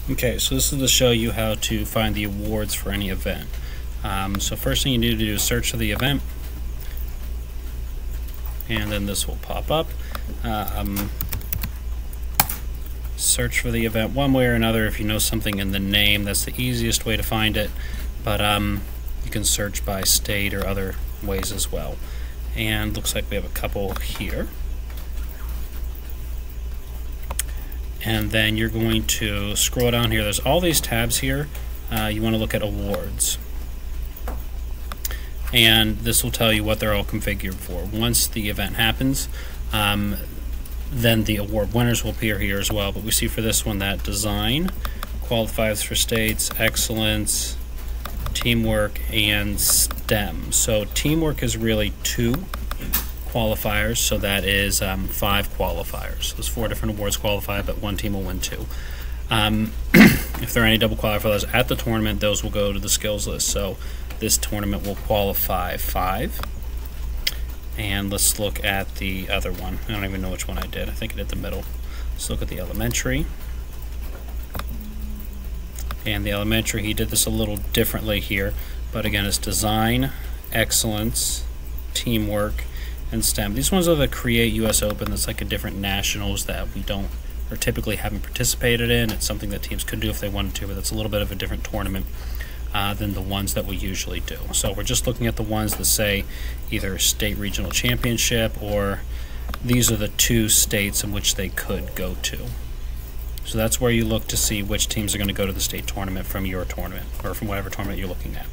Okay, so this is to show you how to find the awards for any event. So first thing you need to do is search for the event, and then this will pop up. Search for the event one way or another. If you know something in the name, that's the easiest way to find it, but you can search by state or other ways as well. And looks like we have a couple here. And then you're going to scroll down here. There's all these tabs here. You want to look at awards. And this will tell you what they're all configured for. Once the event happens, then the award winners will appear here as well. But we see for this one that design qualifies for states, excellence, teamwork, and STEM. So teamwork is really 2 qualifiers, so that is 5 qualifiers. Those 4 different awards qualify, but one team will win 2. If there are any double qualifiers at the tournament, those will go to the skills list. So this tournament will qualify 5. And let's look at the other one. I don't even know which one I did. I think I did the middle. Let's look at the elementary. And the elementary, he did this a little differently here, but again, it's design, excellence, teamwork, and STEM. These ones are the Create US Open. That's like a different nationals that we don't, or typically haven't participated in. It's something that teams could do if they wanted to, but it's a little bit of a different tournament than the ones that we usually do. So we're just looking at the ones that say either state regional championship, or these are the 2 states in which they could go to. So that's where you look to see which teams are going to go to the state tournament from your tournament, or from whatever tournament you're looking at.